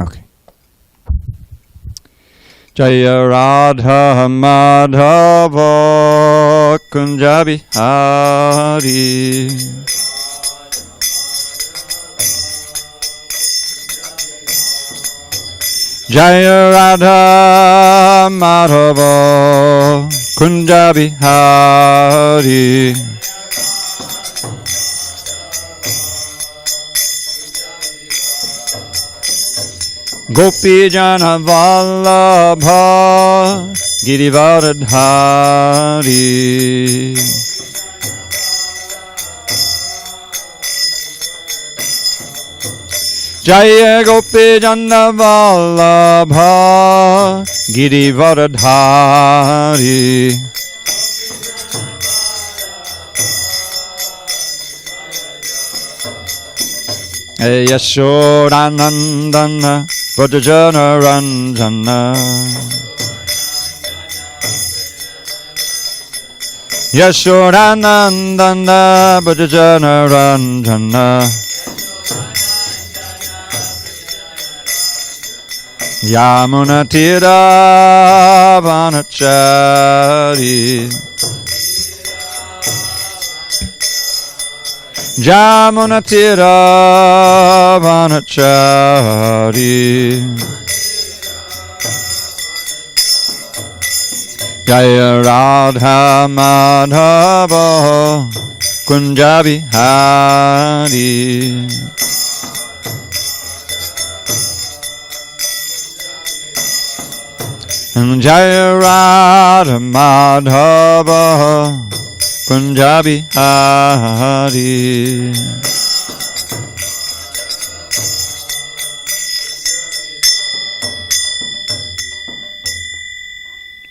Okay. Jaya Radha Madhava Kunja Bihari. Jaya Radha Madhava Kunja Bihari. Gopi Jana Vallabha Girivardhari. Jaya Gopi Jana Vallabha Girivardhari. Yashodanandana Vrajajana Ranjana. Yashodanandana Vrajajana Ranjana. Yamuna Tira Vanachari. Jamuna Tira Vanachari. Jaya Radha Madhava Kunja Bihari. Jaya Radha Madhava Kunja Bihari.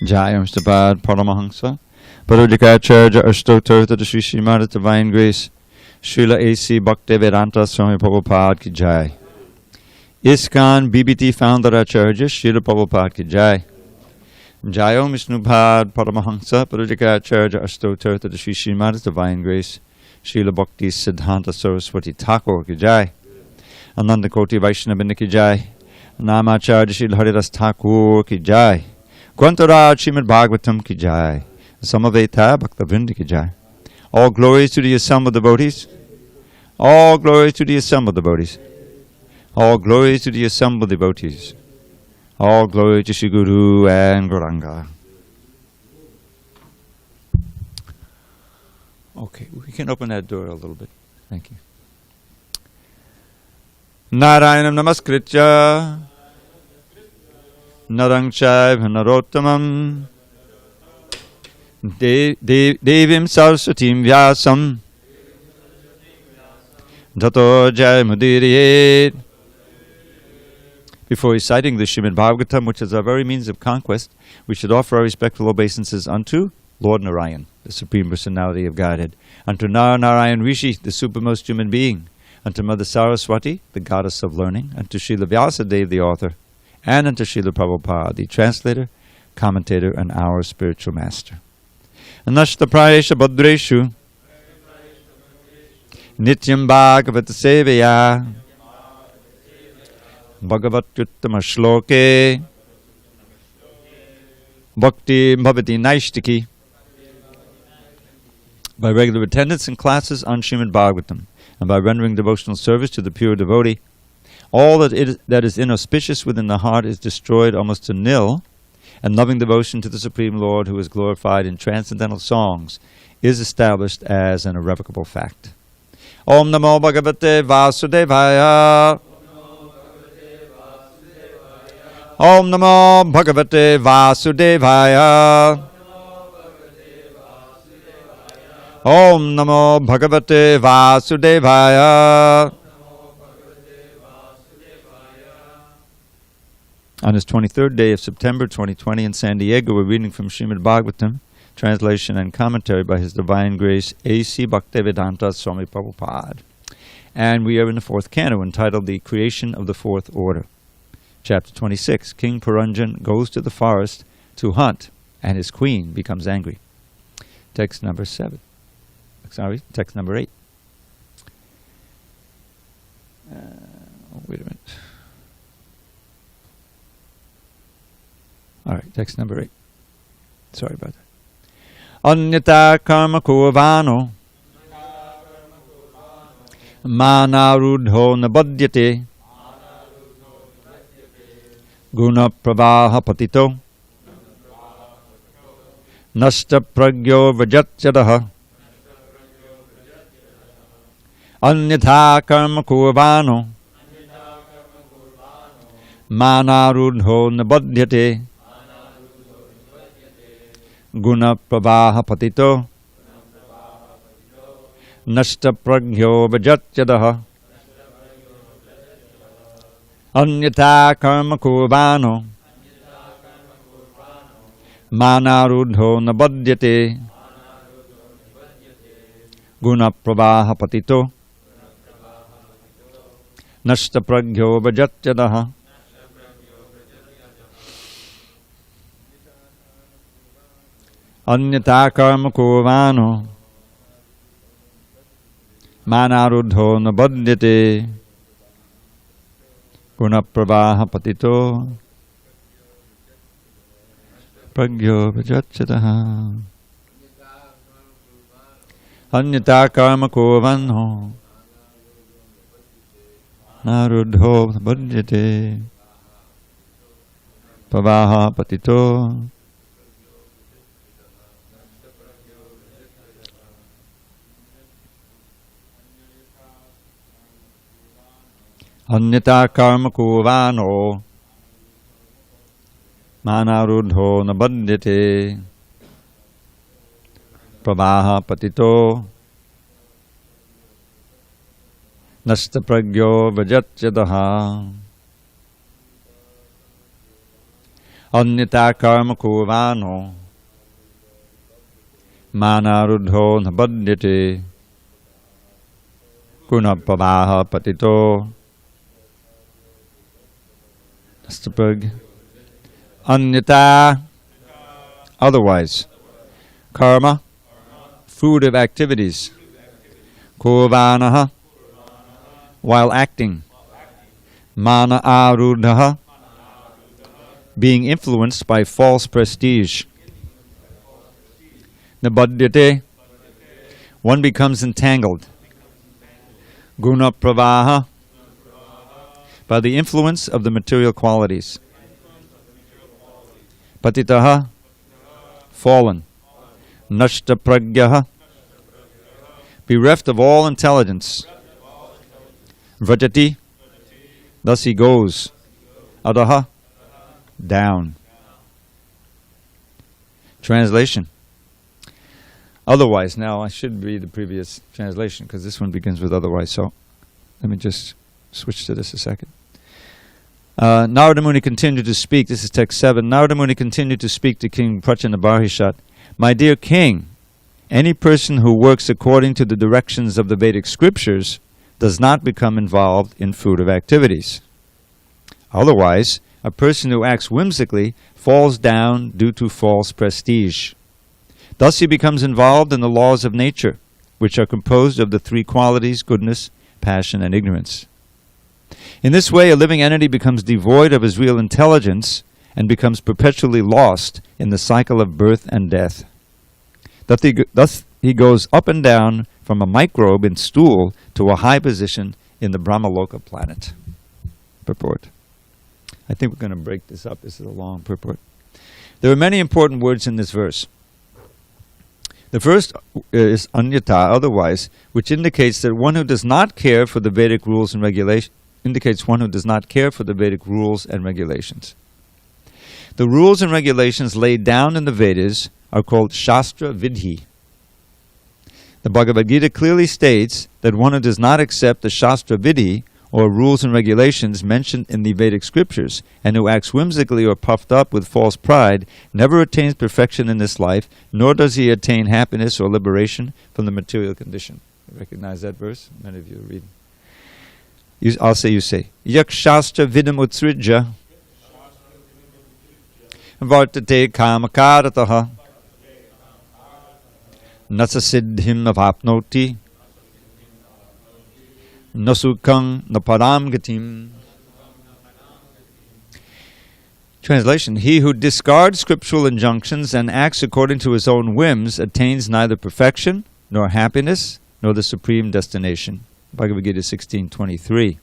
Jaya Mr. Paramahansa Parudikacharya Ashtotartha Sri Srimad Divine Grace Srila A.C. Bhaktivedanta Swami Prabhupada Ki Jai. ISKCON BBT Founder Acharya Srila Prabhupada Ki Jai. Jaya Vishnupad Paramahansa Parudikacharya Ashtotartha Sri Srimad Divine Grace Srila Bhakti Siddhanta Saraswati Thakur Ki Jai. Ananda Koti Vaishnavindra Ki Jai. Namacharya Srila Haridas Thakur Ki Jai. Grantaraj srimadbhagavatam Ki Jai. Samaveta Bhaktivinoda Ki Jai. All glories to the assembled devotees. All glories to the assembled devotees. All glories to the assembled devotees. All glory to Shri Guru and Gauranga. Okay, we can open that door a little bit. Thank you. Narayanam Namaskritya Narang Chaiva Narottamam Devim Saraswatim Vyasam Tato Jai Mudiriyet. Before reciting the Srimad Bhagavatam, which is our very means of conquest, we should offer our respectful obeisances unto Lord Narayan, the Supreme Personality of Godhead, unto Narayan Rishi, the supermost human being, unto Mother Saraswati, the goddess of learning, unto Srila Vyasadeva, the author, and unto Srila Prabhupada, the translator, commentator, and our spiritual master. Anashta Prayesha Bhadreshu Nityam Bhagavata Sevaya Bhagavatyuttama Shloke Bhakti Bhavati Naishtiki. By regular attendance in classes on Srimad Bhagavatam, and by rendering devotional service to the pure devotee, all that is inauspicious within the heart is destroyed almost to nil, and loving devotion to the Supreme Lord, who is glorified in transcendental songs, is established as an irrevocable fact. Om Namo Bhagavate Vasudevaya. Om Namo Bhagavate Vasudevaya. Om Namo Bhagavate Vasudevaya. On this 23rd day of September 2020 in SanDiego, we're reading from Srimad Bhagavatam, translation and commentary by His Divine Grace A.C. Bhaktivedanta Swami Prabhupada. And we are in the fourth canto, entitled The Creation of the Fourth Order. Chapter 26, King Puranjan goes to the forest to hunt, and his queen becomes angry. Text number 8. Wait a minute. Alright, text number 8. Sorry about that. Anyata karma kurvano manarudho nabadyate guna pravaha patito nasta pragyo vajatyadaha. Anyatha karma kurvano manarudho nabadyate guna pravaha patito nasta pragyo vajatyadaha. Anyatha karma kurvano manarudho nabadyate guna pravaha patito nasta pragyo vajatyadaha. Anyatha karma kurvano manarudho nabadyate guna pravaha patito pragyo vajatyadaha. Anyatha karma kurvano manarudho nabadyate pravaha patito Anyatha karma kurvano manarudho nabadyate pravaha patito nasta pragyo vajatyadaha. Anyatha karma kurvano manarudho nabadyate guna pravaha patito nasta pragyo. Anyatha, otherwise. Karma, fruit of activities. Kurvanaha, while acting. Mana arudhaha, being influenced by false prestige. Nabadyate, one becomes entangled. Guna pravaha, by the influence of the material qualities. Patitaha, fallen. Nashta pragyaha, bereft of all intelligence. Vrajati, thus he goes. Adaha, down. Translation. Otherwise, now I should read the previous translation because this one begins with otherwise, so let me just switch to this a second. Narada Muni continued to speak. This is text 7. Narada Muni continued to speak to King Prachanabarhishat. My dear king, any person who works according to the directions of the Vedic scriptures does not become involved in fruitive activities. Otherwise, a person who acts whimsically falls down due to false prestige. Thus he becomes involved in the laws of nature, which are composed of the three qualities: goodness, passion, and ignorance. In this way, a living entity becomes devoid of his real intelligence and becomes perpetually lost in the cycle of birth and death. Thus he goes up and down from a microbe in stool to a high position in the Brahmaloka planet. Purport. I think we're going to break this up. This is a long purport. There are many important words in this verse. The first is anyatha, otherwise, which indicates that one who does not care for the Vedic rules and regulations The rules and regulations laid down in the Vedas are called Shastra Vidhi. The Bhagavad Gita clearly states that one who does not accept the Shastra Vidhi, or rules and regulations mentioned in the Vedic scriptures, and who acts whimsically or puffed up with false pride, never attains perfection in this life, nor does he attain happiness or liberation from the material condition. You recognize that verse? Many of you are reading. I'll say, you say. Yak Shastra Vidam Utsrija Vartate Kamakarataha Nasasiddhim Avapnoti Nasukang Naparam Gatim. Translation: He who discards scriptural injunctions and acts according to his own whims attains neither perfection, nor happiness, nor the supreme destination. Bhagavad Gita 16:23.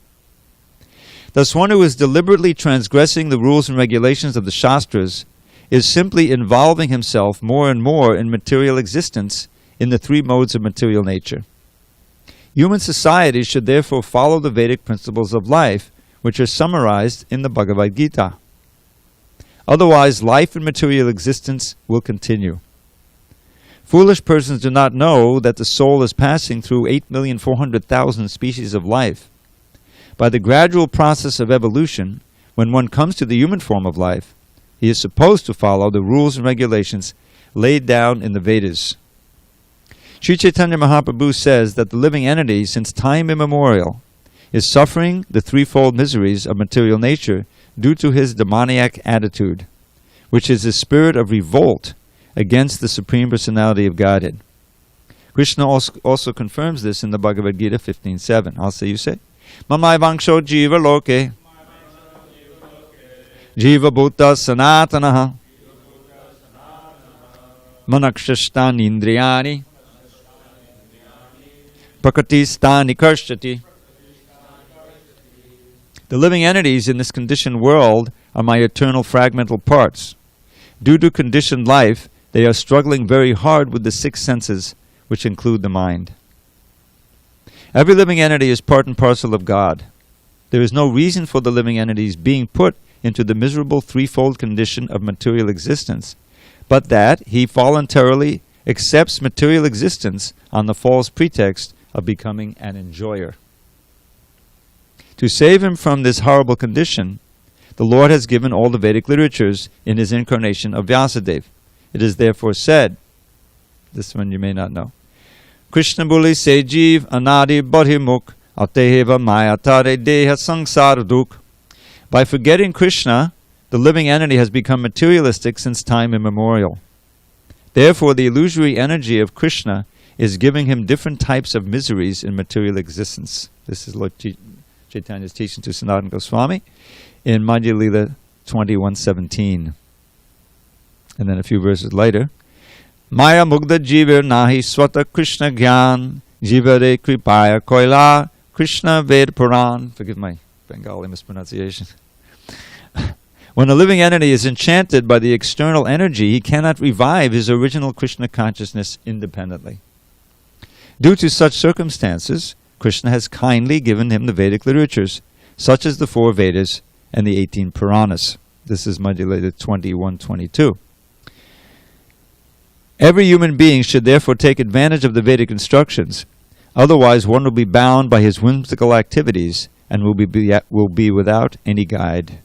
Thus one who is deliberately transgressing the rules and regulations of the Shastras is simply involving himself more and more in material existence in the three modes of material nature. Human society should therefore follow the Vedic principles of life, which are summarized in the Bhagavad Gita. Otherwise, life in material existence will continue. Foolish persons do not know that the soul is passing through 8,400,000 species of life. By the gradual process of evolution, when one comes to the human form of life, he is supposed to follow the rules and regulations laid down in the Vedas. Sri Chaitanya Mahaprabhu says that the living entity, since time immemorial, is suffering the threefold miseries of material nature due to his demoniac attitude, which is the spirit of revolt against the Supreme Personality of Godhead. Krishna also confirms this in the Bhagavad Gita 15.7. I'll say, you say, Mamai vangsho jiva loke, jiva bhuta sanatanaha, manakshastan indriyani, prakratistani karshati. The living entities in this conditioned world are my eternal fragmental parts. Due to conditioned life, they are struggling very hard with the six senses, which include the mind. Every living entity is part and parcel of God. There is no reason for the living entities being put into the miserable threefold condition of material existence, but that he voluntarily accepts material existence on the false pretext of becoming an enjoyer. To save him from this horrible condition, the Lord has given all the Vedic literatures in his incarnation of Vyasadeva. It is therefore said, this one you may not know, Krishna boli se jeev anadi bodhimukh ateheva mayatare deha sangsara dukh. By forgetting Krishna, the living entity has become materialistic since time immemorial. Therefore, the illusory energy of Krishna is giving him different types of miseries in material existence. This is Lord Chaitanya's teaching to Sanatana Goswami in Madhya Lila 21:17. And then a few verses later, Maya mugda jivir nahi swata Krishna gyan jivare kripaya koila Krishna ved puran. Forgive my Bengali mispronunciation. When a living entity is enchanted by the external energy, he cannot revive his original Krishna consciousness independently. Due to such circumstances, Krishna has kindly given him the Vedic literatures, such as the 4 Vedas and the 18 Puranas. This is Madhya Lila 21:22. Every human being should therefore take advantage of the Vedic instructions. Otherwise, one will be bound by his whimsical activities and will be without any guide.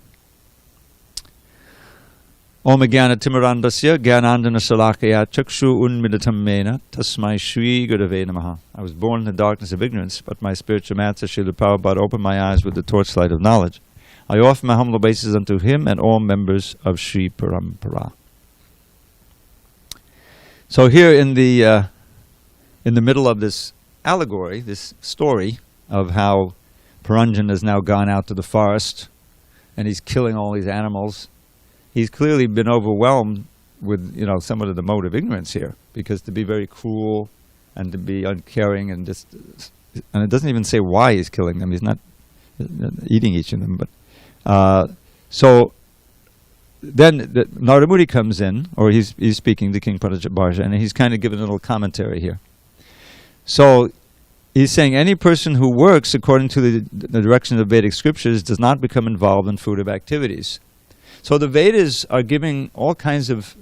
Om Jnana Timirandasya Jnanandana Salakaya Chakshu Unmidatam Mena Tasmai Shri Gurave Namaha. I was born in the darkness of ignorance, but my spiritual master Srila Prabhupada opened my eyes with the torchlight of knowledge. I offer my humble obeisance unto him and all members of Sri Parampara. So here in the middle of this allegory, this story of how Puranjan has now gone out to the forest and he's killing all these animals. He's clearly been overwhelmed with, somewhat of the mode of ignorance here, because to be very cruel and to be uncaring and it doesn't even say why he's killing them. He's not eating each of them, but so then Narada Muni comes in, or he's speaking to King Pratapabhaja, and he's kind of giving a little commentary here. So he's saying any person who works according to the direction of Vedic scriptures does not become involved in fruitive activities. So the Vedas are giving all kinds of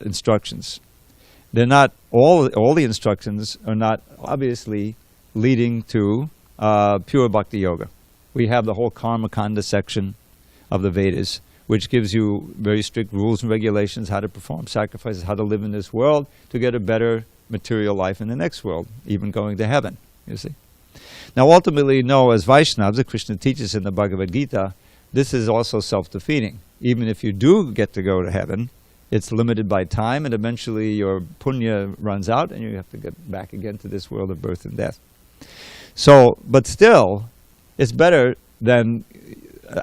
instructions. They're not, all the instructions are not obviously leading to pure bhakti yoga. We have the whole karma kanda section of the Vedas, which gives you very strict rules and regulations, how to perform sacrifices, how to live in this world to get a better material life in the next world, even going to heaven, you see. Now ultimately, as Vaishnavas, that Krishna teaches in the Bhagavad Gita, this is also self-defeating. Even if you do get to go to heaven, it's limited by time, and eventually your punya runs out and you have to get back again to this world of birth and death. So, but still, it's better than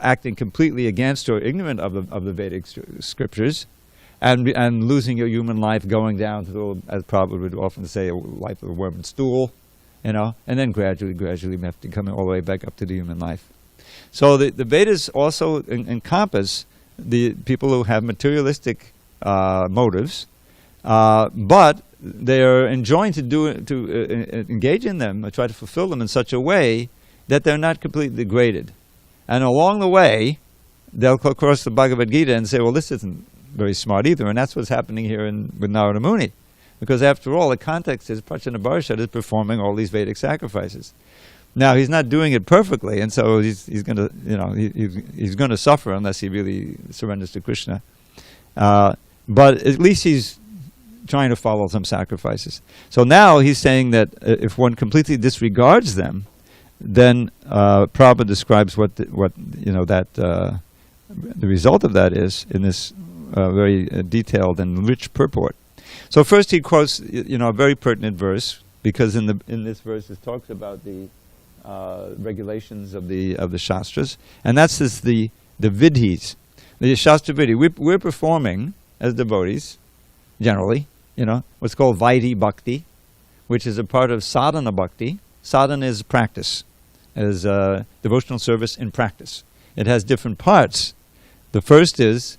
acting completely against or ignorant of the Vedic scriptures, and losing your human life, going down to, as Prabhupada would often say, a life of a worm and stool, and then gradually we have to come all the way back up to the human life. So the Vedas also encompass the people who have materialistic motives, but they are enjoined to engage in them, or try to fulfill them in such a way that they're not completely degraded. And along the way, they'll cross the Bhagavad Gita and say, well, this isn't very smart either. And that's what's happening here with Narada Muni. Because after all, the context is Prachana Bharashad is performing all these Vedic sacrifices. Now, he's not doing it perfectly, and so he's going to, he's going to suffer unless he really surrenders to Krishna. But at least he's trying to follow some sacrifices. So now he's saying that if one completely disregards them, then Prabhupada describes what the result of that is in this very detailed and rich purport. So first he quotes a very pertinent verse, because in this verse it talks about the regulations of the Shastras, and that's the vidhis, the Shastra vidhi. We're performing as devotees, generally, what's called Vaidhi Bhakti, which is a part of sadhana bhakti. Sadhana is practice, as devotional service in practice. It has different parts. The first is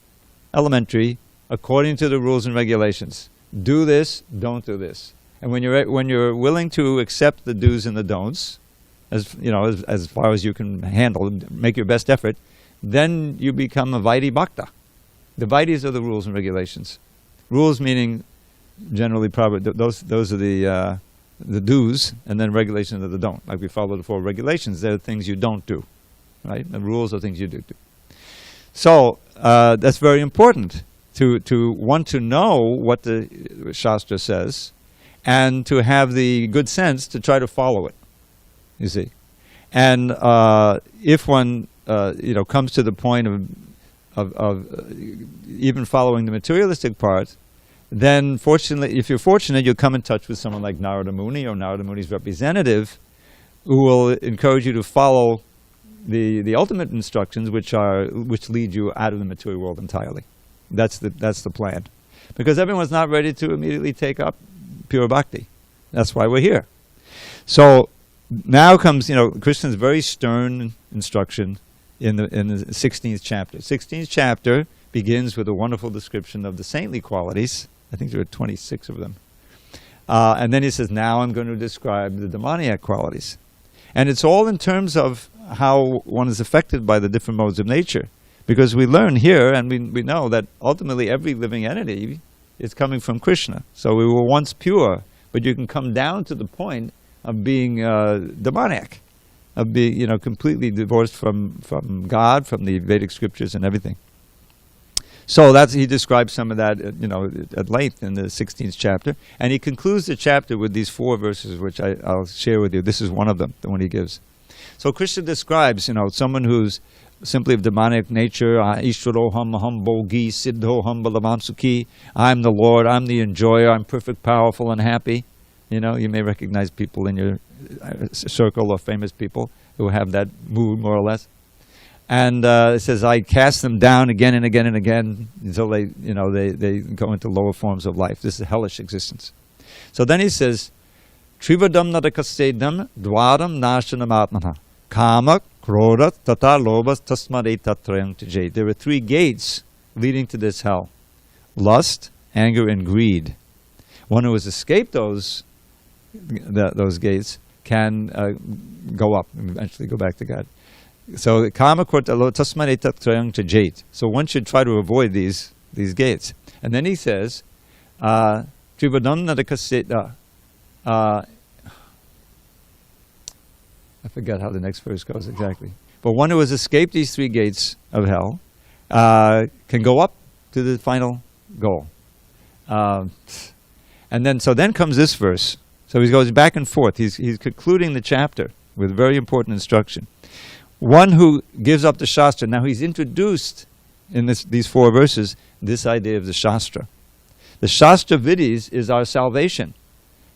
elementary, according to the rules and regulations. Do this, don't do this. And when you're willing to accept the do's and the don'ts, as far as you can handle, make your best effort, then you become a Vaidhi Bhakta. The Vaidhis are the rules and regulations. Rules meaning generally probably those are the do's, and then regulations are the don't. Like we follow the 4 regulations, they're things you don't do, right? The rules are things you do. So that's very important to want to know what the Shastra says, and to have the good sense to try to follow it. You see, and if one comes to the point of even following the materialistic part, then fortunately, if you're fortunate, you'll come in touch with someone like Narada Muni or Narada Muni's representative, who will encourage you to follow the ultimate instructions, which lead you out of the material world entirely. That's the plan, because everyone's not ready to immediately take up pure bhakti. That's why we're here. So now comes Krishna's very stern instruction in the 16th chapter. 16th chapter begins with a wonderful description of the saintly qualities. I think there are 26 of them. And then he says, now I'm going to describe the demoniac qualities. And it's all in terms of how one is affected by the different modes of nature. Because we learn here, and we know that ultimately every living entity is coming from Krishna. So we were once pure, but you can come down to the point of being demoniac, of being completely divorced from God, from the Vedic scriptures and everything. So he describes some of that at length in the 16th chapter, and he concludes the chapter with these 4 verses, which I'll share with you. This is one of them, the one he gives. So Krishna describes someone who's simply of demonic nature. Ishwaroham aham bhogi siddhoham balavansuki. I'm the Lord, I'm the enjoyer, I'm perfect, powerful, and happy. You may recognize people in your circle of famous people who have that mood, more or less. And it says, I cast them down again and again and again until they go into lower forms of life. This is a hellish existence. So then he says, Trivadam nadakasedam dvaram nashanam atmana kama krodha tata lobas tasmade tatrayam tijay. There are 3 gates leading to this hell: lust, anger, and greed. One who has escaped those gates can go up and eventually go back to God. So kama krodha tasmade tatrayam tijay. So one should try to avoid these gates. And then he says, Trivadam nadakasedam. I forgot how the next verse goes exactly. But one who has escaped these 3 gates of hell can go up to the final goal. And then comes this verse. So he goes back and forth. He's concluding the chapter with very important instruction. One who gives up the Shastra. Now he's introduced in these 4 verses this idea of the Shastra. The Shastra vidhis is our salvation.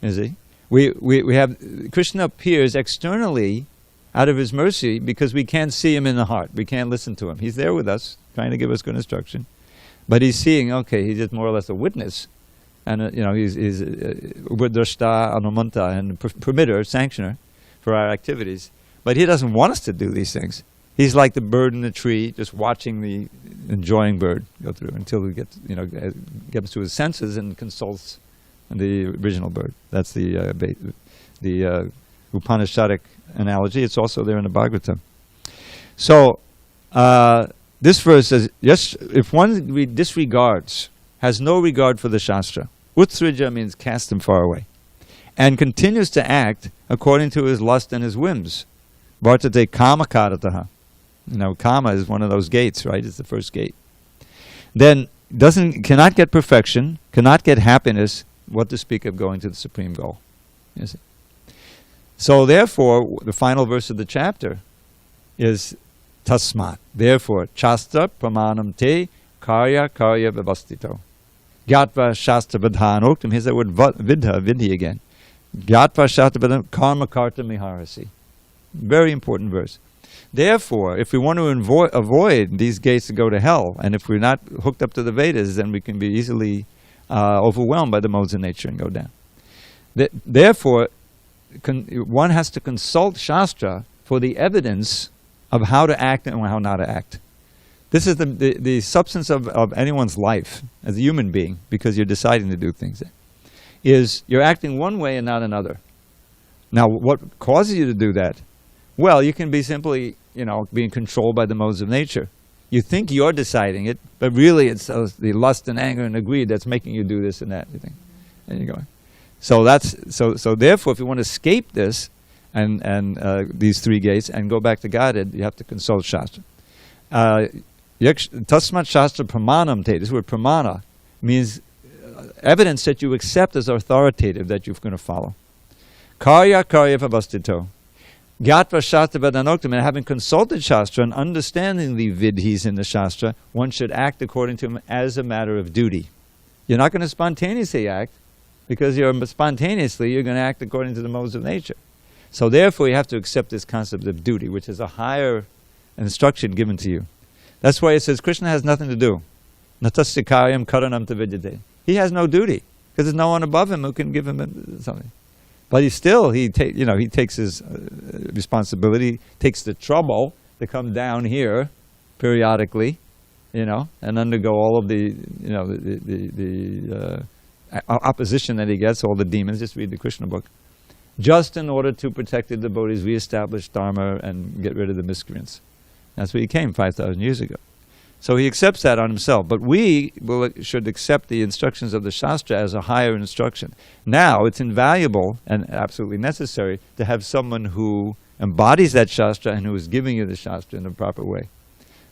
You see? We have Krishna appears externally out of his mercy, because we can't see him in the heart. We can't listen to him. He's there with us, trying to give us good instruction. But he's seeing, okay, he's just more or less a witness. And, he's Upadrashta Anumanta, and permitter, sanctioner for our activities. But he doesn't want us to do these things. He's like the bird in the tree, just watching the enjoying bird go through until he gets to his senses and consults the original bird. That's the Upanishadic analogy. It's also there in the Bhagavatam. So this verse says, yes, if one disregards, has no regard for the Shastra, Utsrija means cast him far away, and continues to act according to his lust and his whims, Vartate kama karataha. Kama is one of those gates, right? It's the first gate. Then cannot get perfection, cannot get happiness, what to speak of going to the supreme goal. You see? So therefore, the final verse of the chapter is tasmat. Therefore, chastra pramanam te karya vyavastito. Gyatva shastra vidhanoktam. Here's that word vidhi again. Gyatva shastra vidhanoktam karma karta miharasi. Very important verse. Therefore, if we want to avoid these gates to go to hell, and if we're not hooked up to the Vedas, then we can be easily overwhelmed by the modes of nature and go down. Therefore, one has to consult Shastra for the evidence of how to act and how not to act. This is the substance of anyone's life as a human being, because you're deciding to do things. Is you're acting one way and not another. Now, what causes you to do that? Well, you can be simply, being controlled by the modes of nature. You think you're deciding it, but really it's the lust and anger and the greed that's making you do this and that. You think, and you're going. So therefore, if you want to escape this and these three gates and go back to Godhead, you have to consult Shastra. Tasmat Shastra pramanam te. This word pramana means evidence that you accept as authoritative, that you're going to follow. Karya vyavastito. Gyatva Shastra Vedanoktam, and having consulted Shastra and understanding the vidhis in the Shastra, one should act according to them as a matter of duty. You're not going to spontaneously act, because you're going to act according to the modes of nature. So therefore you have to accept this concept of duty, which is a higher instruction given to you. That's why it says Krishna has nothing to do. Natasya karyam karanam tavidyate. He has no duty, because there's no one above him who can give him something. But he takes his responsibility, takes the trouble to come down here periodically, and undergo all of the opposition that he gets, all the demons. Just read the Krishna book, just in order to protect the devotees, reestablish Dharma, and get rid of the miscreants. That's what he came 5,000 years ago. So he accepts that on himself. But we should accept the instructions of the Shastra as a higher instruction. Now, it's invaluable and absolutely necessary to have someone who embodies that Shastra and who is giving you the Shastra in the proper way.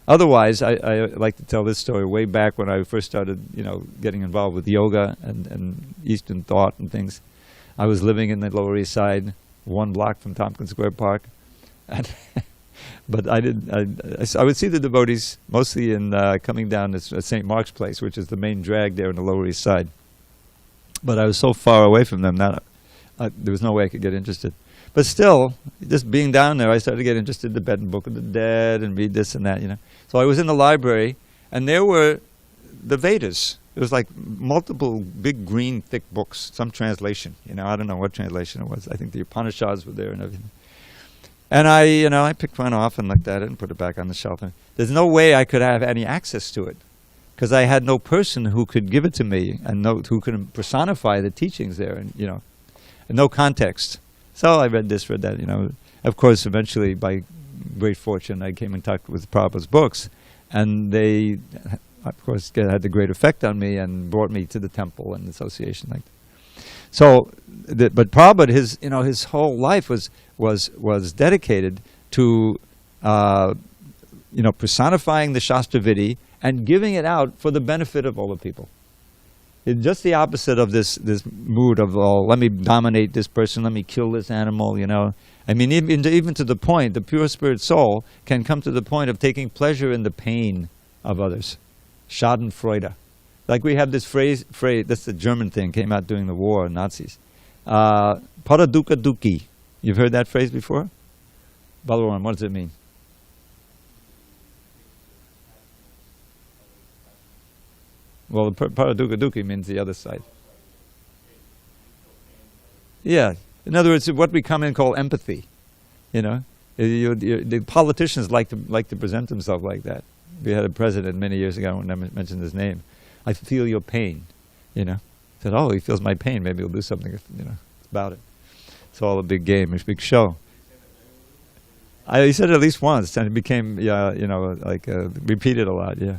Otherwise, I like to tell this story way back when I first started, getting involved with yoga and Eastern thought and things. I was living in the Lower East Side, 1 block from Tompkins Square Park. But I would see the devotees mostly in coming down to St. Mark's Place, which is the main drag there in the Lower East Side. But I was so far away from them that there was no way I could get interested. But still, just being down there, I started to get interested in the Tibetan Book of the Dead and read this and that, So I was in the library, and there were the Vedas. It was like multiple big green thick books, some translation. I don't know what translation it was. I think the Upanishads were there and everything. And I picked one off and looked at it and put it back on the shelf. And there's no way I could have any access to it, because I had no person who could give it to me and who could personify the teachings there, and and no context. So I read this, read that. Of course, eventually, by great fortune, I came in touch with Prabhupada's books, and they, of course, had a great effect on me and brought me to the temple and association like that. So, but Prabhupada, his whole life was dedicated to personifying the Shastra Vidhi and giving it out for the benefit of all the people. It's just the opposite of this mood of, let me dominate this person, let me kill this animal, I mean, even to the point, the pure spirit soul can come to the point of taking pleasure in the pain of others. Schadenfreude. Like we have this phrase, that's the German thing, came out during the war, Nazis. Paraduka duki. You've heard that phrase before? Balaram, what does it mean? Well, paradukkha dukkhi means the other side. Yeah. In other words, what we come in call empathy. You know, the politicians like to present themselves like that. We had a president many years ago. I won't mention his name. I feel your pain. You know, said, oh, he feels my pain. Maybe he'll do something. About it. It's all a big game. It's a big show. He said it at least once, and it became repeated a lot. Yeah.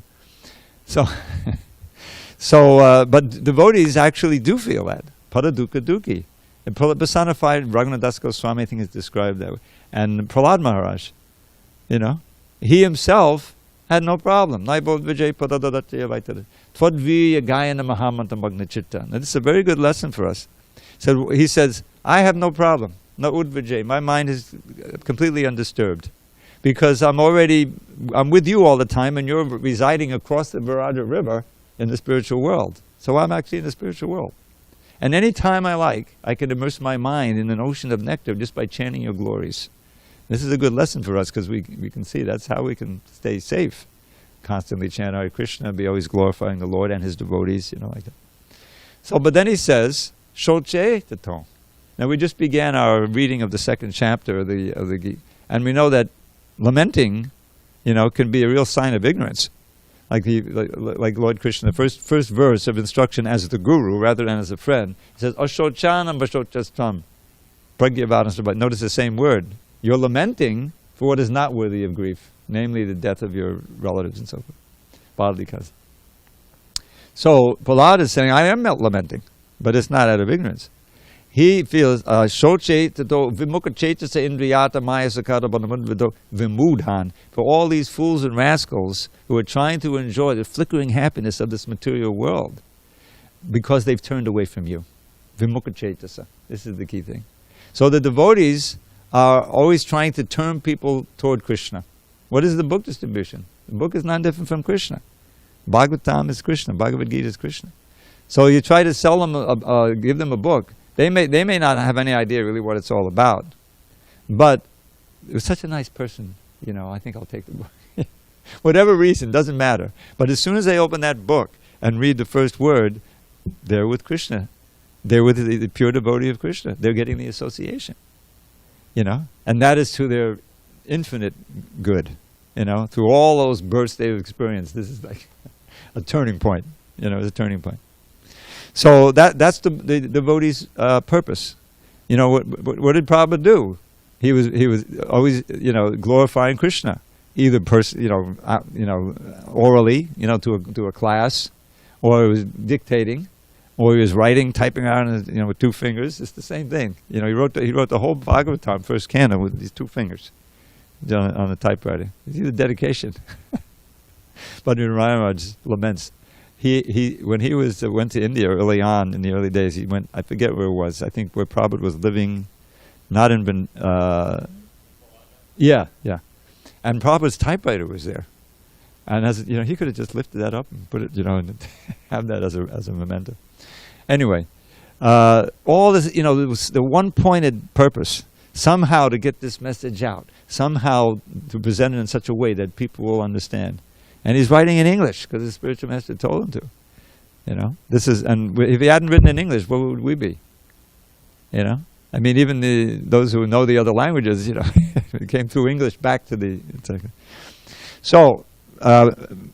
But devotees actually do feel that. Paradukkha dukkhi. And personified, Raghunath Das Goswami, I think, is described that way. And Prahlad Maharaj, he himself had no problem. Now, this is a very good lesson for us. So he says, I have no problem. No udvijay. My mind is completely undisturbed. Because I'm with you all the time, and you're residing across the Viraja River in the spiritual world. So I'm actually in the spiritual world. And any time I like, I can immerse my mind in an ocean of nectar just by chanting your glories. This is a good lesson for us because we can see that's how we can stay safe. Constantly chant Hare Krishna, be always glorifying the Lord and His devotees, like that. So, but then he says, Shoche tato. Now we just began our reading of the second chapter of the Gita, and we know that lamenting, can be a real sign of ignorance. Like Lord Krishna, the first verse of instruction as the guru rather than as a friend, he says, Ashochanam bashochastam. Notice the same word. You're lamenting for what is not worthy of grief, namely the death of your relatives and so forth. Bodily cause. So Prahlad is saying, I am not lamenting, but it's not out of ignorance. He feels shoche tato vimukha chetasa indriyata maya sakata banamudvido vimudhan. For all these fools and rascals who are trying to enjoy the flickering happiness of this material world because they've turned away from you. Vimukha chetasa. This is the key thing. So the devotees are always trying to turn people toward Krishna. What is the book distribution? The book is not different from Krishna. Bhagavatam is Krishna. Bhagavad Gita is Krishna. So you try to sell them, give them a book. They may not have any idea really what it's all about. But it was such a nice person, I think I'll take the book. Whatever reason, doesn't matter. But as soon as they open that book and read the first word, they're with Krishna. They're with the pure devotee of Krishna. They're getting the association. And that is to their infinite good. Through all those births they've experienced, this is like a turning point. It's a turning point. So that's the devotee's purpose. What did Prabhupada do? He was always glorifying Krishna, either orally to a class, or he was dictating, or he was typing out with two fingers. It's the same thing. He wrote the whole Bhagavatam first canon with these two fingers on the typewriter. It's the dedication. But in Maharaj laments. He when he went to India early on in the early days, he went, I forget where it was, I think where Prabhupada was living, not in and Prabhupada's typewriter was there, and as he could have just lifted that up and put it, and have that as a memento. Anyway, all this, it was the one pointed purpose, somehow to get this message out, somehow to present it in such a way that people will understand. And he's writing in English because the spiritual master told him to. This is, and if he hadn't written in English, what would we be? I mean, even those who know the other languages, it came through English back to the. So, and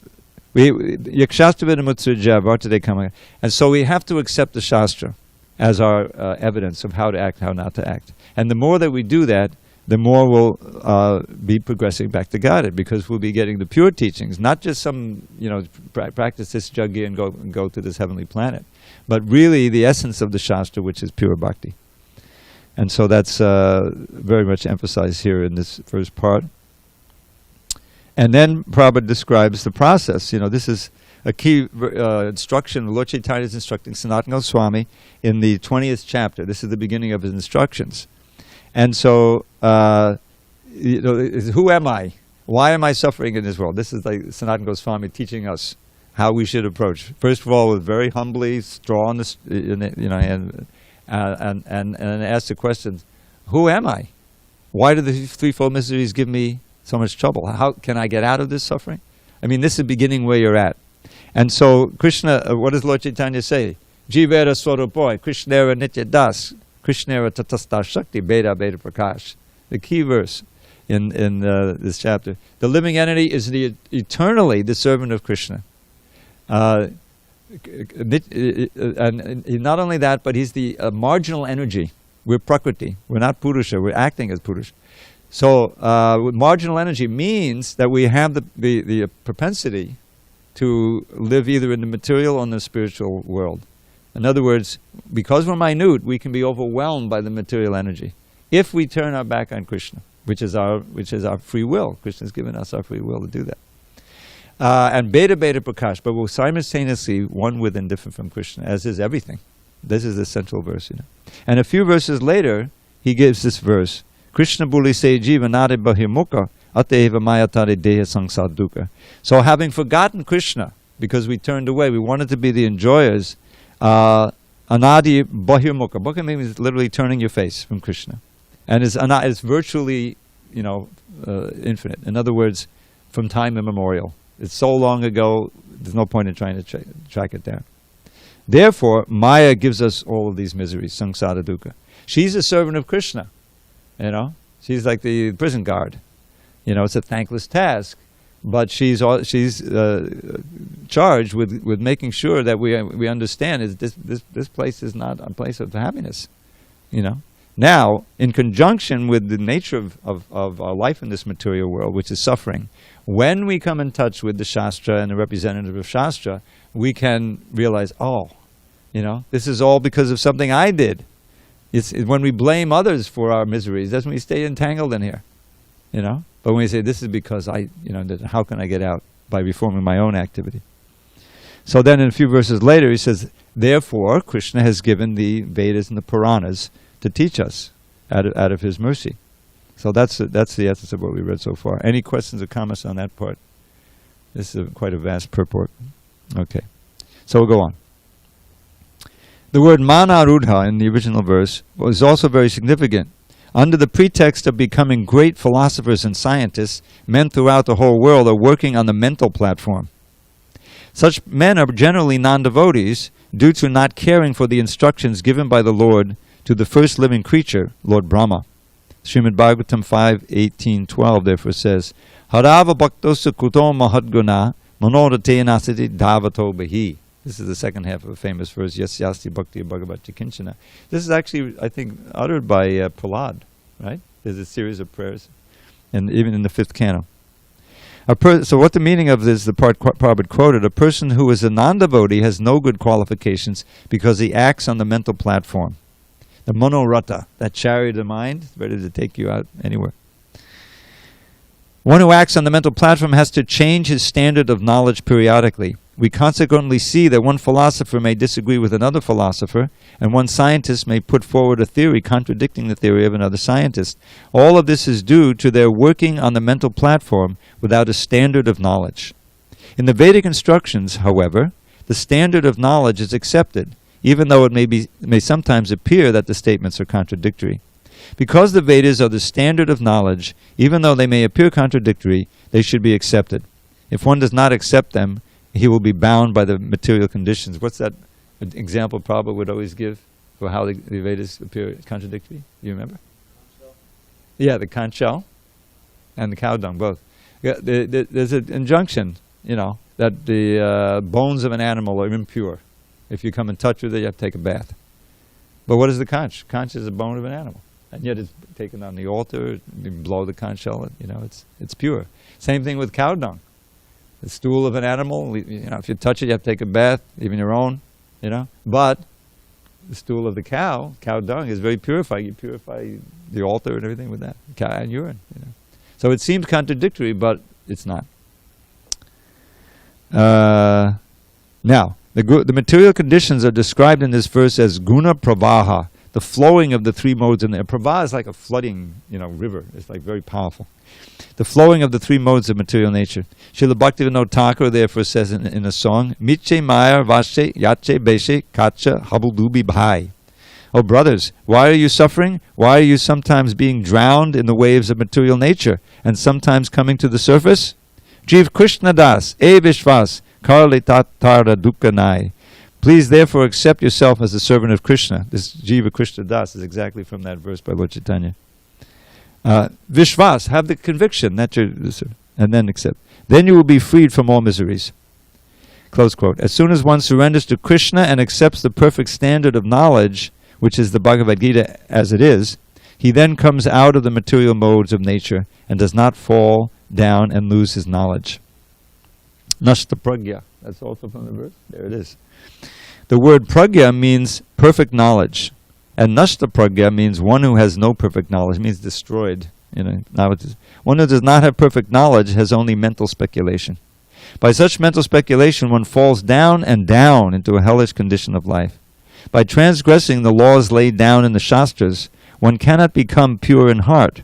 so we have to accept the Shastra as our evidence of how to act, how not to act. And the more that we do that, the more we'll be progressing back to Godhead, because we'll be getting the pure teachings, not just some, practice this jaggi and go to this heavenly planet, but really the essence of the Shastra, which is pure bhakti. And so that's very much emphasized here in this first part. And then Prabhupada describes the process. This is a key instruction. Lord Chaitanya is instructing Sanatana Goswami in the 20th chapter. This is the beginning of his instructions. And so, who am I? Why am I suffering in this world? This is like Sanatana Goswami teaching us how we should approach. First of all, with very humbly, strong, and ask the question, who am I? Why do the threefold miseries give me so much trouble? How can I get out of this suffering? I mean, this is beginning where you're at. And so Krishna, what does Lord Chaitanya say? Jivera Swarupoi, Krishnera Nitya Das, Krishnera Tatastar Shakti, Beda Beda Prakash. The key verse in this chapter. The living entity is eternally the servant of Krishna. And not only that, but he's the marginal energy. We're Prakriti. We're not Purusha. We're acting as Purusha. So marginal energy means that we have the propensity to live either in the material or in the spiritual world. In other words, because we're minute, we can be overwhelmed by the material energy. If we turn our back on Krishna, which is our free will. Krishna's given us our free will to do that. And Beta Beta Prakash, but we're simultaneously one with and different from Krishna, as is everything. This is the central verse, you know. And a few verses later, he gives this verse, Krishna Buli Se Jiva Nade Bahimukha Ateva Mayatare Deha Sangsar Dukkha. So having forgotten Krishna, because we turned away, we wanted to be the enjoyers, Anadi Bahimukha. Bhakti means literally turning your face from Krishna. And it's virtually, infinite. In other words, from time immemorial. It's so long ago, there's no point in trying to track it down. Therefore, Maya gives us all of these miseries, samsara dukkha. She's a servant of Krishna, She's like the prison guard. It's a thankless task, but she's charged with making sure that we understand is this place is not a place of happiness, Now, in conjunction with the nature of our life in this material world, which is suffering, when we come in touch with the Shastra and the representative of Shastra, we can realize, this is all because of something I did. It's when we blame others for our miseries, that's when we stay entangled in here, But when we say, this is because how can I get out? By reforming my own activity. So then in a few verses later, he says, therefore, Krishna has given the Vedas and the Puranas to teach us out of his mercy. So that's the essence of what we read so far. Any questions or comments on that part? This is quite a vast purport. Okay, so we'll go on. The word manarudha in the original verse was also very significant. Under the pretext of becoming great philosophers and scientists, men throughout the whole world are working on the mental platform. Such men are generally non-devotees due to not caring for the instructions given by the Lord to the first living creature, Lord Brahma. Srimadbhagavatam 5:18-12 therefore says, Harava bhaktosa kuto mahadguna manorate nasati dhavato bahi. This is the second half of a famous verse, Yasyasti bhakti bhagavati kinchana. This is actually, I think, uttered by Prahlad, right? There's a series of prayers, and even in the 5th canto. So what the meaning of this, the part Prabhupada quoted, a person who is a non-devotee has no good qualifications because he acts on the mental platform. The monorata, that chariot of mind, ready to take you out anywhere. One who acts on the mental platform has to change his standard of knowledge periodically. We consequently see that one philosopher may disagree with another philosopher, and one scientist may put forward a theory contradicting the theory of another scientist. All of this is due to their working on the mental platform without a standard of knowledge. In the Vedic instructions, however, the standard of knowledge is accepted, even though it may sometimes appear that the statements are contradictory. Because the Vedas are the standard of knowledge, even though they may appear contradictory, they should be accepted. If one does not accept them, he will be bound by the material conditions. What's that example Prabhupada would always give for how the Vedas appear contradictory? Do you remember? Yeah, the conch shell and the cow dung, both. Yeah, there's an injunction, that the bones of an animal are impure. If you come in touch with it, you have to take a bath. But what is the conch? Conch is a bone of an animal. And yet it's taken on the altar, you blow the conch shell, it's pure. Same thing with cow dung. The stool of an animal, if you touch it, you have to take a bath, even your own, But the stool of the cow dung, is very purified. You purify the altar and everything with that, cow and urine, So it seems contradictory, but it's not. Now, the material conditions are described in this verse as guna pravaha, the flowing of the three modes. And pravaha is like a flooding, river. It's like very powerful. The flowing of the three modes of material nature. Srila Bhaktivinoda Thakur therefore says in a song, Miche Maya Vashe Yache Beshe Kacha Habuldubi Bhai. O brothers, why are you suffering? Why are you sometimes being drowned in the waves of material nature, and sometimes coming to the surface? Jiv Krishna Das, E Vishvas, Karli Tatara Dukkanai. Please therefore accept yourself as a servant of Krishna. This Jiva Krishna Das is exactly from that verse by Lord Chaitanya. Vishvas, have the conviction that you're, and then accept. Then you will be freed from all miseries. Close quote. As soon as one surrenders to Krishna and accepts the perfect standard of knowledge, which is the Bhagavad Gita as it is, he then comes out of the material modes of nature and does not fall down and lose his knowledge. Nashta pragya. That's also from the verse. There it is. The word pragya means perfect knowledge. And nashta pragya means one who has no perfect knowledge. It means destroyed. One who does not have perfect knowledge has only mental speculation. By such mental speculation, one falls down and down into a hellish condition of life. By transgressing the laws laid down in the Shastras, one cannot become pure in heart.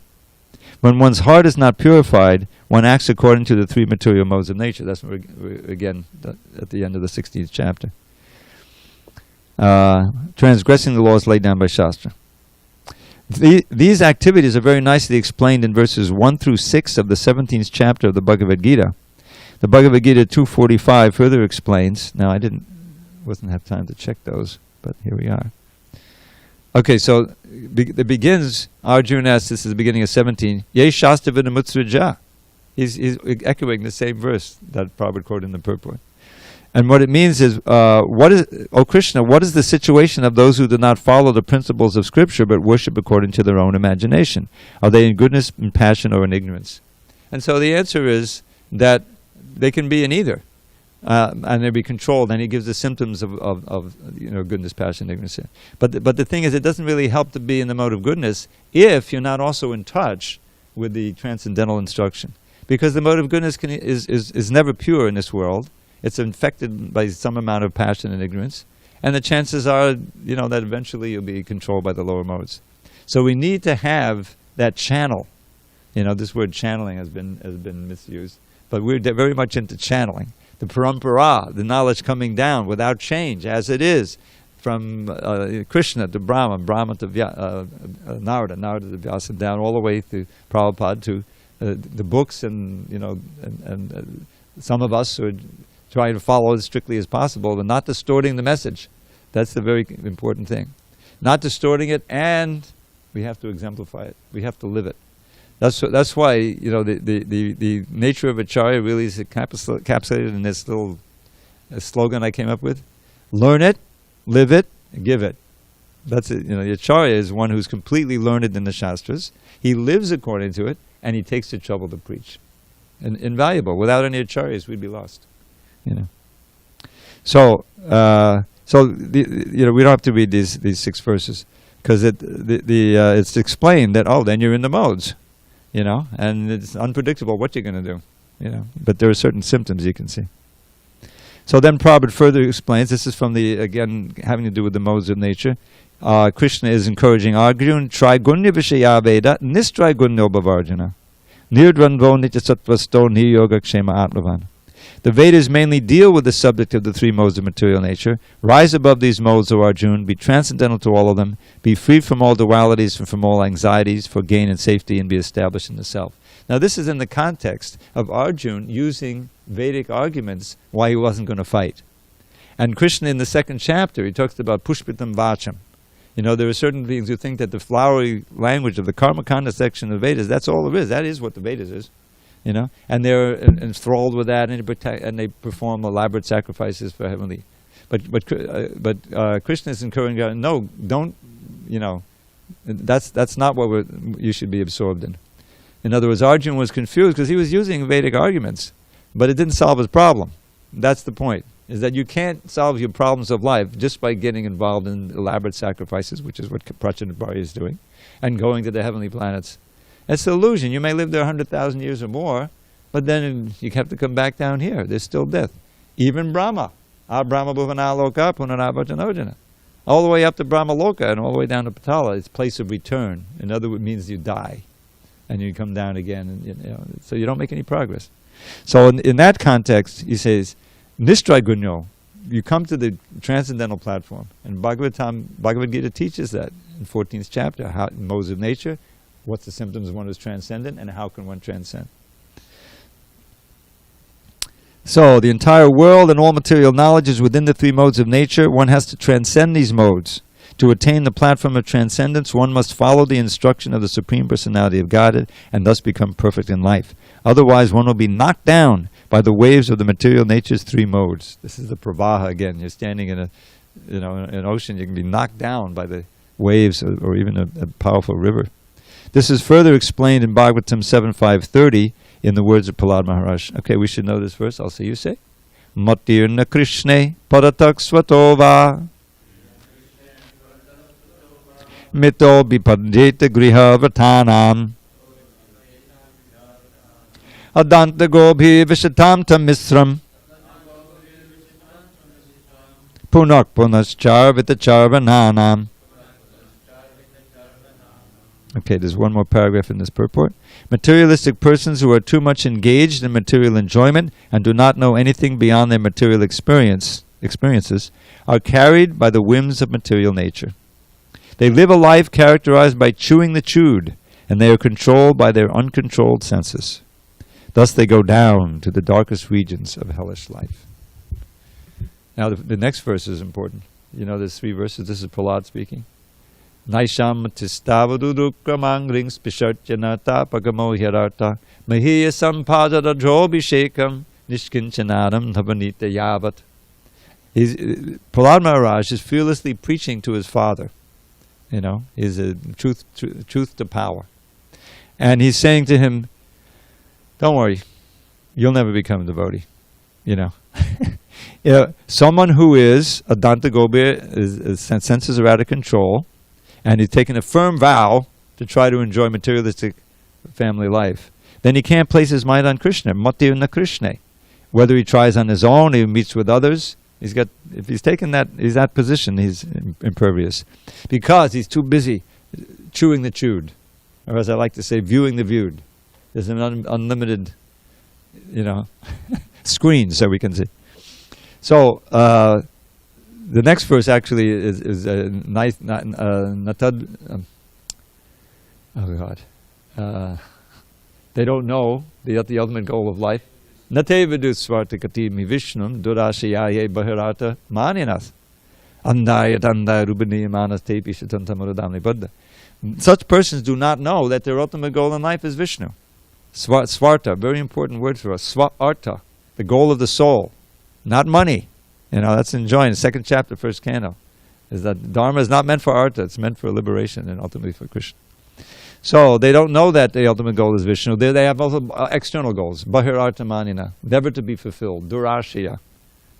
When one's heart is not purified, one acts according to the three material modes of nature. That's again at the end of the 16th chapter. Transgressing the laws laid down by Shastra. These activities are very nicely explained in verses 1 through 6 of the 17th chapter of the Bhagavad Gita. The Bhagavad Gita 245 further explains. Now I wasn't have time to check those, but here we are. Okay, so it begins, Arjuna asks, this is the beginning of 17, Ye Shastra Vidamutsraja. He's echoing the same verse that Prabhupada quoted in the purport. And what it means is, O Krishna, what is the situation of those who do not follow the principles of Scripture but worship according to their own imagination? Are they in goodness, in passion, or in ignorance? And so the answer is that they can be in either, and they'll be controlled. And he gives the symptoms of goodness, passion, ignorance. But the thing is, it doesn't really help to be in the mode of goodness if you're not also in touch with the transcendental instruction, because the mode of goodness is never pure in this world. It's infected by some amount of passion and ignorance, and the chances are, that eventually you'll be controlled by the lower modes. So we need to have that channel. This word channeling has been misused. But we're very much into channeling. The parampara, the knowledge coming down without change, as it is, from Krishna to Brahma, Brahma to Narada, Narada to Vyasa, down all the way through Prabhupada to the books, and some of us are trying to follow as strictly as possible, but not distorting the message. That's the very important thing. Not distorting it, and we have to exemplify it. We have to live it. That's why the nature of Acharya really is encapsulated in this little slogan I came up with: learn it, live it, give it. That's it. The Acharya is one who's completely learned in the Shastras. He lives according to it, and he takes the trouble to preach. And invaluable. Without any Acharyas, we'd be lost. So we don't have to read these 6 verses, because it's explained that then you're in the modes. And it's unpredictable what you're going to do, But there are certain symptoms you can see. So then Prabhupada further explains, this is from again, having to do with the modes of nature. Krishna is encouraging Arjuna, Trigunya Vishaya Veda, Nistrigunya Bhavarjana, Nirdvanvo Nityasattvasto Niyogakshema Atmavan. The Vedas mainly deal with the subject of the 3 modes of material nature. Rise above these modes, O Arjuna, be transcendental to all of them, be freed from all dualities and from all anxieties for gain and safety, and be established in the self. Now this is in the context of Arjuna using Vedic arguments why he wasn't going to fight. And Krishna in the 2nd chapter, he talks about Pushpitam Vacham. There are certain beings who think that the flowery language of the Karmakanda section of the Vedas, that's all there is. That is what the Vedas is. And they're enthralled with that, and they perform elaborate sacrifices for heavenly. But Krishna is encouraging, no, don't. That's not what you should be absorbed in. In other words, Arjuna was confused because he was using Vedic arguments, but it didn't solve his problem. That's the point: is that you can't solve your problems of life just by getting involved in elaborate sacrifices, which is what Prachanabhari is doing, and going to the heavenly planets. It's an illusion. You may live there 100,000 years or more, but then you have to come back down here. There's still death. Even Brahma. Brahma bhuvana loka punarabhajanojana. All the way up to Brahma loka and all the way down to Patala. It's place of return. In other words, it means you die. And you come down again. And, so you don't make any progress. So in that context, he says, Nistraigunyo. you come to the transcendental platform, and Bhagavad Gita teaches that in 14th chapter, how modes of nature, what's the symptoms of one who's transcendent, and how can one transcend. So, the entire world and all material knowledge is within the three modes of nature. One has to transcend these modes. To attain the platform of transcendence, one must follow the instruction of the Supreme Personality of Godhead and thus become perfect in life. Otherwise, one will be knocked down by the waves of the material nature's three modes. This is the pravaha again. You're standing in an ocean. You can be knocked down by the waves or even a powerful river. This is further explained in Bhagavatam 7.5.30 in the words of Prahlad Maharaj. Okay, we should know this verse. I'll say you say. Matirna Krishne Paratak Svatova Mito Bipadjeta Griha Vatanam Adanta Gobhi Vishatam Misram Punak Punaschar Vitacharvananam. Okay, there's one more paragraph in this purport. Materialistic persons who are too much engaged in material enjoyment and do not know anything beyond their material experiences are carried by the whims of material nature. They live a life characterized by chewing the chewed, and they are controlled by their uncontrolled senses. Thus they go down to the darkest regions of hellish life. Now the next verse is important. You know there's three verses. This is Prahlad speaking. Naisham tistavadudukramangring spishartyanata pagamo hirarta mahiya sampadada jobhishekam nishkinchanadam dhavanita yavat. Prahlad Maharaj is fearlessly preaching to his father. You know, he's a truth to power. And he's saying to him, don't worry, you'll never become a devotee. You know. Someone who is a Danta Gobir, his senses are out of control, and he's taken a firm vow to try to enjoy materialistic family life, then he can't place his mind on Krishna, Matirna Krishna. Whether he tries on his own, he meets with others, if he's taken that position, he's impervious. Because he's too busy chewing the chewed. Or as I like to say, viewing the viewed. There's an unlimited, screen, so we can see. So, the next verse actually is nice. They don't know the ultimate goal of life. Nate vidusvartakati mi vishnum durashiyaye bahirata maninas andaya tandaya rubanimanas tepi shatantamuradamni buddha. Such persons do not know that their ultimate goal in life is Vishnu. Svarta, very important word for us. Svarta, the goal of the soul, not money. That's enjoying. Second chapter, first canto, is that Dharma is not meant for artha, it's meant for liberation and ultimately for Krishna. So they don't know that the ultimate goal is Vishnu. They have also external goals. Bahirartha manina, never to be fulfilled. Durashya.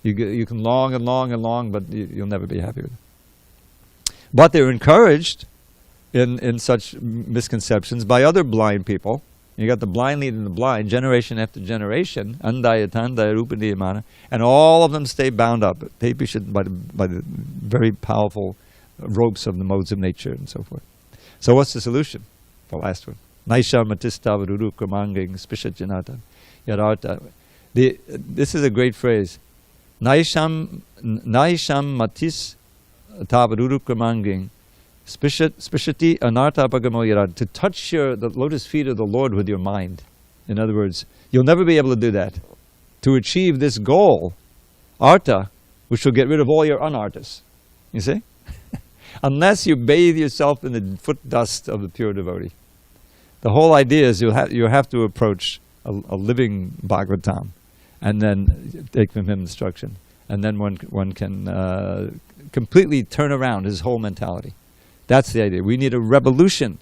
You can long and long and long, but you'll never be happy with it. But they're encouraged in such misconceptions by other blind people. You got the blind leading the blind, generation after generation, andaya tandaya rupadiyamana, and all of them stay bound up by the very powerful ropes of the modes of nature and so forth. So what's the solution? The last one. Naisha matistavarudu kramanging spishajanata yararta. This is a great phrase. Naisham matis tavarudu kramanging spishati anarta pagamo yararta. To touch the lotus feet of the Lord with your mind. In other words, you'll never be able to do that. To achieve this goal, artha, which will get rid of all your unarthas. You see? Unless you bathe yourself in the foot dust of the pure devotee. The whole idea is you have to approach a living Bhagavatam and then take from him instruction. And then one can completely turn around his whole mentality. That's the idea. We need a revolution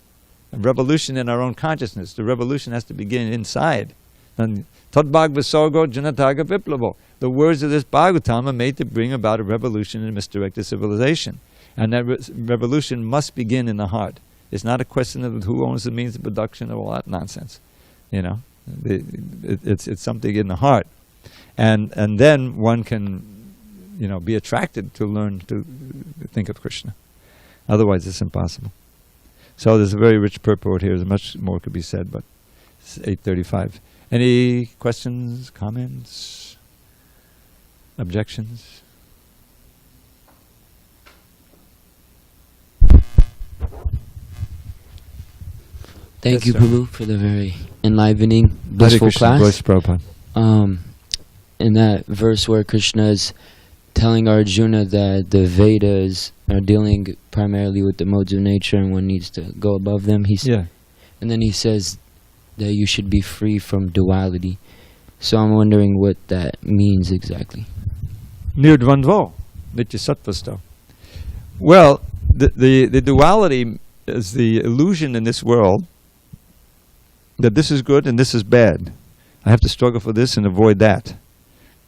in our own consciousness. The revolution has to begin inside. And Tad Bhagavasogo Janataga Viplavo. The words of this Bhagavatam are made to bring about a revolution in misdirected civilization. And that revolution must begin in the heart. It's not a question of who owns the means of production or all that nonsense. It's something in the heart. And then one can, be attracted to learn to think of Krishna. Otherwise it's impossible. So there's a very rich purport here. There's much more could be said, but it's 8:35. Any questions, comments, objections? Thank you, Prabhu, for the very enlivening, blissful class. Bless Prabhupada. In that verse where Krishna is telling Arjuna that the Vedas are dealing primarily with the modes of nature and one needs to go above them, and then he says that you should be free from duality. So I'm wondering what that means exactly. Nirdvandvo, nityasattvasto. Well, the duality is the illusion in this world that this is good and this is bad. I have to struggle for this and avoid that,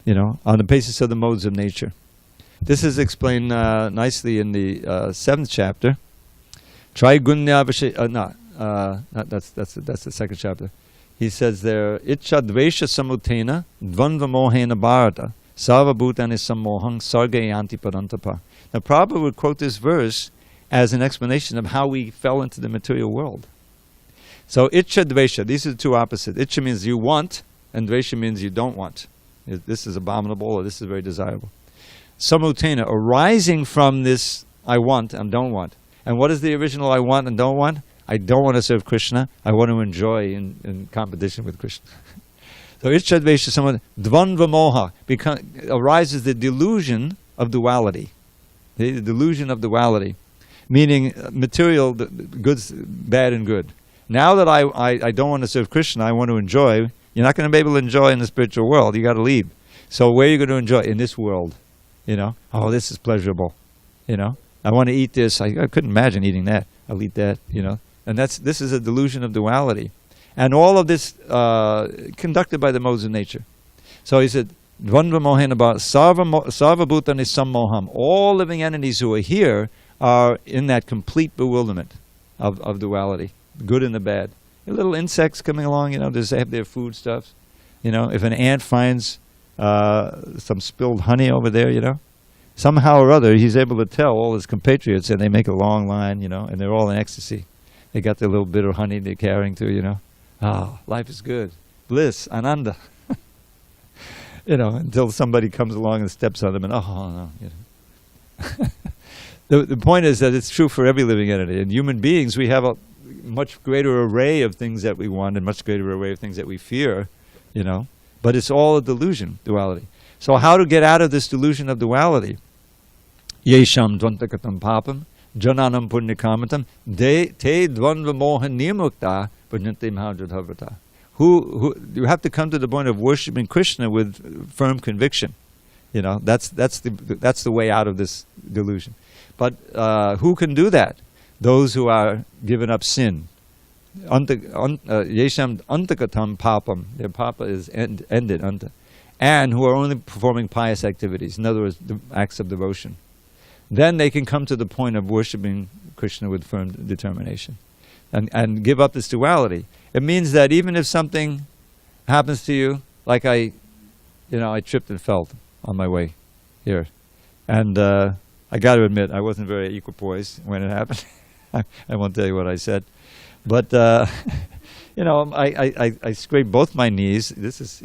on the basis of the modes of nature. This is explained nicely in the 7th chapter. That's the 2nd chapter. He says there, Itcha dvesha samutena dvandva mohena bharata sarva bhutani sammohang sarge yanti parantapa. Now Prabhupada would quote this verse as an explanation of how we fell into the material world. So Itcha dvesha, these are the two opposites. Itcha means you want, and dvesha means you don't want. This is abominable, or this is very desirable. Samutena, arising from this I want and don't want. And what is the original I want and don't want? I don't want to serve Krishna. I want to enjoy in competition with Krishna. So Itcha dvesha samutena, dvandva moha, arises the delusion of duality. The delusion of duality, meaning material goods, bad and good. Now that I don't want to serve Krishna, I want to enjoy. You're not going to be able to enjoy in the spiritual world. You got to leave. So where are you going to enjoy? In this world. Oh, this is pleasurable. I want to eat this. I couldn't imagine eating that. I'll eat that. And this is a delusion of duality, and all of this conducted by the modes of nature. So he said, Dvandva mohena sarva bhutani sammoham. All living entities who are here are in that complete bewilderment of duality, good and the bad. The little insects coming along, they have their food stuff. If an ant finds some spilled honey over there, somehow or other he's able to tell all his compatriots, and they make a long line, and they're all in ecstasy. They got their little bit of honey they're carrying through, life is good, bliss, ananda. Until somebody comes along and steps on them, and no. The point is that it's true for every living entity. In human beings, we have a much greater array of things that we want and much greater array of things that we fear, But it's all a delusion, duality. So how to get out of this delusion of duality? Yesham dvantakatam papam, jananam punyakamatam, te dvandva moha niyamukta, bhajante mahajadhavrata. Who you have to come to the point of worshiping Krishna with firm conviction. That's the way out of this delusion. But who can do that? Those who are given up sin. Yesham antakatam papam. Their papa is ended. Anta. And who are only performing pious activities. In other words, the acts of devotion. Then they can come to the point of worshiping Krishna with firm determination. And give up this duality. It means that even if something happens to you, like I tripped and fell on my way here. And I got to admit, I wasn't very equipoised when it happened. I won't tell you what I said. But, I scraped both my knees.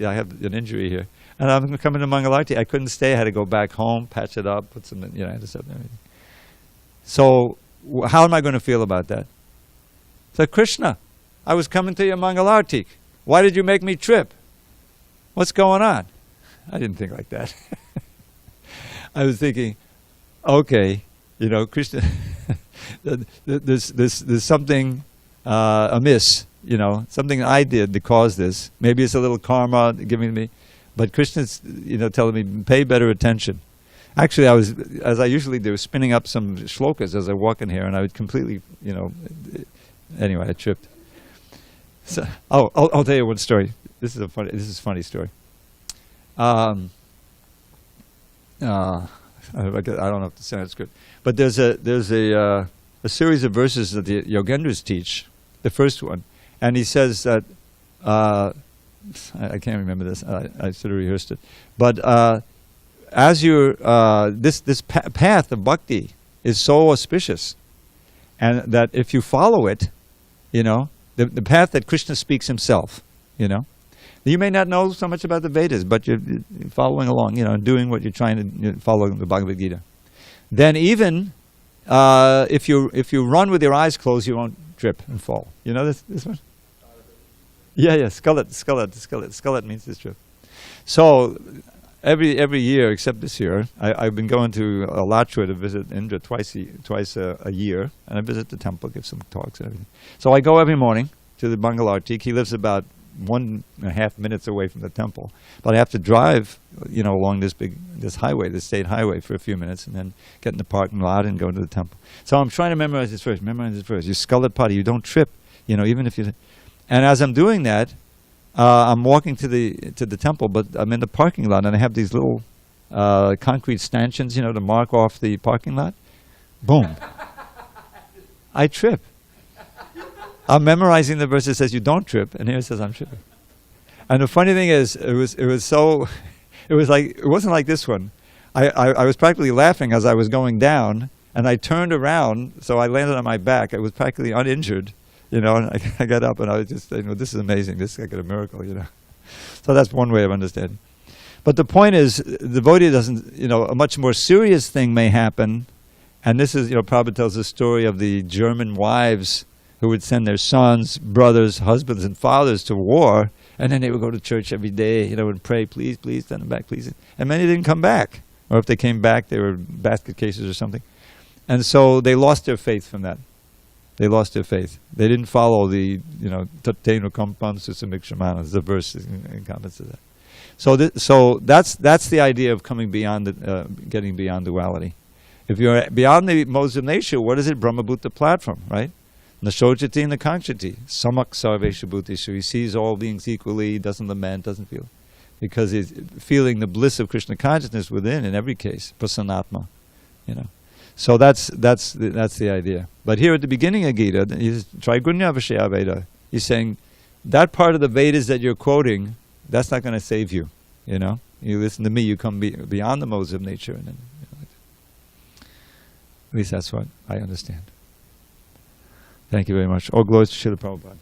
I have an injury here. And I'm coming to Mangalarti. I couldn't stay. I had to go back home, patch it up, put some, I had to set everything. So how am I going to feel about that? So Krishna, I was coming to your Mangalarti. Why did you make me trip? What's going on? I didn't think like that. I was thinking, okay, Krishna, there's something amiss, something I did to cause this. Maybe it's a little karma giving me, but Krishna's, telling me, pay better attention. Actually, I was, as I usually do, spinning up some shlokas as I walk in here, and I would completely, anyway, I tripped. So, I'll tell you one story. This is a funny story. I don't know if the sounds good, but there's a series of verses that the Yogendras teach. The first one, and he says that I can't remember this. I sort of rehearsed it, but as you're this path of bhakti is so auspicious, and that if you follow it, the path that Krishna speaks himself, you may not know so much about the Vedas, but you're following along, and doing what you're trying to follow the Bhagavad Gita. Then even if you run with your eyes closed, you won't strip and fall. You know this one? Yeah, skullet means to strip. So every year except this year, I've been going to Alachua to visit Indra twice a year, and I visit the temple, give some talks and everything. So I go every morning to the Bangalartik. He lives about 1.5 minutes away from the temple, but I have to drive, along this highway, this state highway, for a few minutes, and then get in the parking lot and go to the temple. So I'm trying to memorize this verse. You skullet padi, you don't trip, even if you. And as I'm doing that, I'm walking to the temple, but I'm in the parking lot, and I have these little concrete stanchions, to mark off the parking lot. Boom! I trip. I'm memorizing the verse that says you don't trip, and here it says I'm tripping. And the funny thing is, it wasn't like this one. I was practically laughing as I was going down, and I turned around, so I landed on my back. I was practically uninjured, and I got up, and I was just saying, this is amazing. This is like a miracle, So that's one way of understanding. But the point is, the devotee doesn't, a much more serious thing may happen, and this is, Prabhupada tells the story of the German wives who would send their sons, brothers, husbands, and fathers to war, and then they would go to church every day, and pray, please, send them back, please. And many didn't come back. Or if they came back, they were basket cases or something. And so they lost their faith from that. They lost their faith. They didn't follow the, Tatteno kampam susamikshamanas, the verse in comments to that. So that's the idea of coming beyond, getting beyond duality. If you're beyond the modes of nature, what is it? Brahmabhuta platform, right? Nashojati and Nakankshati. Samak sarveshu bhutishu. He sees all beings equally, doesn't lament, doesn't feel. Because he's feeling the bliss of Krishna consciousness within in every case. Prasanatma. So that's the idea. But here at the beginning of Gita, he's Trigunya Vishaya Veda. He's saying that part of the Vedas that you're quoting, that's not going to save you. You listen to me, you come beyond the modes of nature. And then, at least that's what I understand. Thank you very much. All glories to Srila Prabhupada.